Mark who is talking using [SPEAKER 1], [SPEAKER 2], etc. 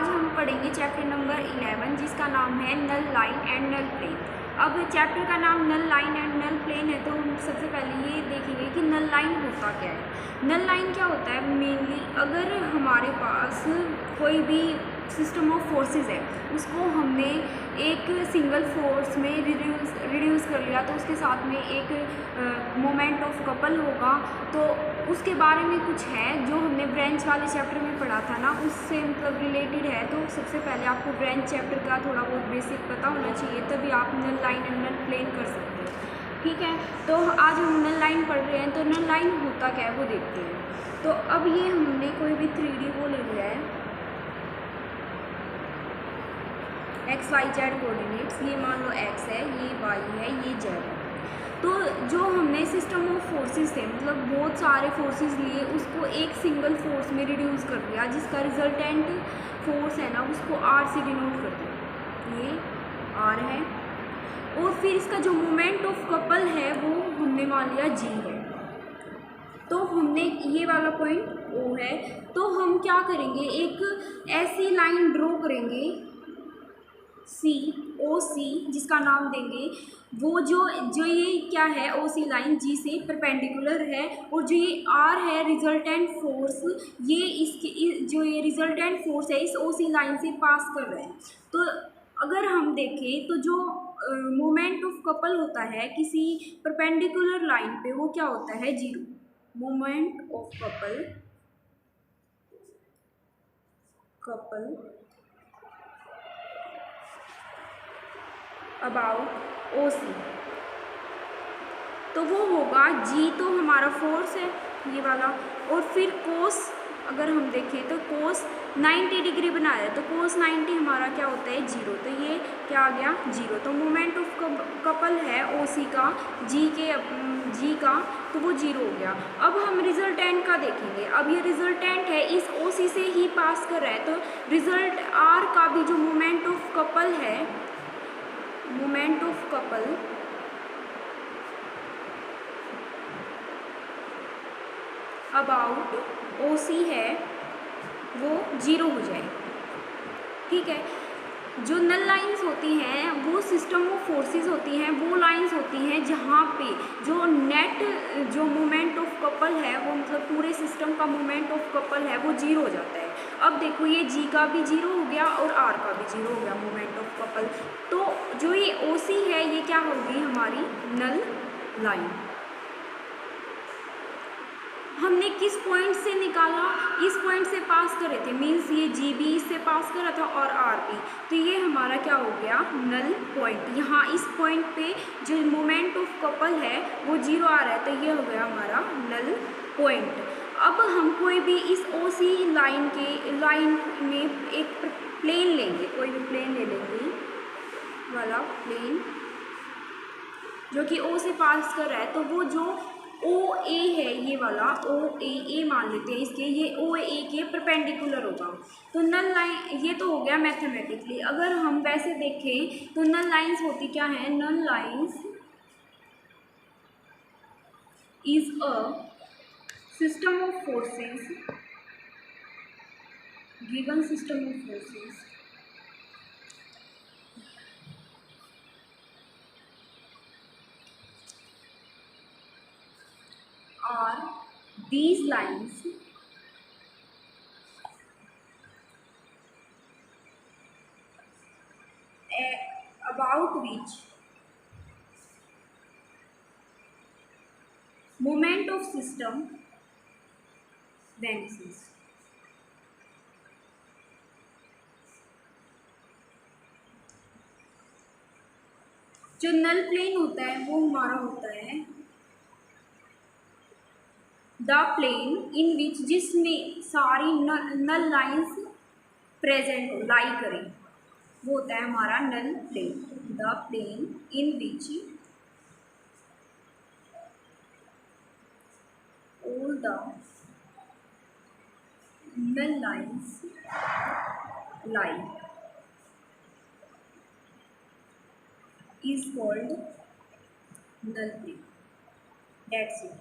[SPEAKER 1] आज हम पढ़ेंगे चैप्टर नंबर 11 जिसका नाम है नल लाइन एंड नल प्लेन। अब चैप्टर का नाम नल लाइन एंड नल प्लेन है तो हम सबसे पहले ये देखेंगे कि नल लाइन होता क्या है। नल लाइन क्या होता है, मेनली अगर हमारे पास कोई भी सिस्टम ऑफ फोर्सेस है उसको हमने एक सिंगल फोर्स में रिड्यूस कर लिया तो उसके साथ में एक मोमेंट ऑफ कपल होगा। तो उसके बारे में कुछ है जो हमने ब्रांच वाले चैप्टर में पढ़ा था ना, उससे मतलब रिलेटेड है। तो सबसे पहले आपको ब्रांच चैप्टर का थोड़ा बहुत बेसिक पता होना चाहिए, तभी आप नल लाइन एंड नल प्लेन कर सकते हो। ठीक है, तो आज हम नल लाइन पढ़ रहे हैं। तो नल लाइन होता क्या है वो देखते हैं। तो अब ये हमने कोई भी 3D वो ले लिया है, एक्स वाई जेड कोऑर्डिनेट्स। ये मान लो एक्स है, ये वाई है, ये जेड है। तो जो हमने सिस्टम ऑफ फोर्सेस थे, मतलब बहुत सारे फोर्सेस लिए, उसको एक सिंगल फोर्स में रिड्यूस कर दिया, जिसका रिजल्टेंट फोर्स है ना उसको आर से डिनोट कर दिया। ये आर है और फिर इसका जो मोमेंट ऑफ कपल है वो हमने मान लिया जी है। तो हमने ये वाला पॉइंट ओ है, तो हम क्या करेंगे, एक ऐसी लाइन ड्रॉ करेंगे सी ओ सी, जिसका नाम देंगे वो जो ये क्या है ओ सी लाइन जी से परपेंडिकुलर है, और जो ये आर है रिजल्टेंट फोर्स, ये इसके जो ये रिजल्टेंट फोर्स है इस ओ सी लाइन से पास कर रहा है। तो अगर हम देखें तो जो मोमेंट ऑफ कपल होता है किसी परपेंडिकुलर लाइन पे वो क्या होता है, zero. Moment of couple about O C, तो वो होगा जी, तो हमारा फोर्स है ये वाला। और फिर कोस अगर हम देखें तो कोस 90 डिग्री बनाया है, तो कोस 90 हमारा क्या होता है, जीरो। तो ये क्या आ गया, जीरो। तो मोमेंट ऑफ कपल है ओ सी का जी का, तो वो जीरो हो गया। अब हम रिजल्टेंट का देखेंगे। अब ये रिजल्टेंट है इस ओ सी से ही पास कर रहा है, तो रिजल्ट आर का भी जो मोमेंट ऑफ कपल है, moment of couple about O सी है वो जीरो हो जाए। ठीक है, जो नल लाइंस होती हैं वो सिस्टम ऑफ फोर्सेस होती हैं, वो लाइंस होती हैं जहाँ पे जो नेट जो मोमेंट ऑफ कपल है वो मतलब पूरे सिस्टम का मोमेंट ऑफ कपल है वो जीरो हो जाता है। अब देखो ये जी का भी जीरो हो गया और आर का भी जीरो हो गया मोमेंट ऑफ कपल। तो जो ये ओ सी है ये क्या होगी, हमारी नल लाइन। हमने किस पॉइंट से निकाला, इस पॉइंट से पास करे थे, मीन्स ये जी बी इससे पास करा था और आर बी, तो ये हमारा क्या हो गया, नल पॉइंट। यहाँ इस पॉइंट पे जो मोमेंट ऑफ कपल है वो जीरो आ रहा है, तो ये हो गया हमारा नल पॉइंट। अब हम कोई भी इस ओ सी लाइन में एक प्लेन लेंगे, कोई भी प्लेन ले लेंगे वाला प्लेन जो कि ओ से पास कर रहा है, तो वो जो ओ ए है ये वाला ओ ए मान लेते हैं इसके, ये ओ ए के परपेंडिकुलर होगा। तो नल लाइन ये तो हो गया मैथमेटिकली। अगर हम वैसे देखें तो नल लाइंस होती क्या है, null lines is a system of forces, given system of forces are these lines about which moment of system vanishes। जो नल प्लेन होता है वो हमारा होता है द प्लेन इन विच, जिसमें सारी नल लाइंस प्रेजेंट हो, लाई करें, वो होता है हमारा null plane. The plane in which all the null lines lie is called null plane। That's it।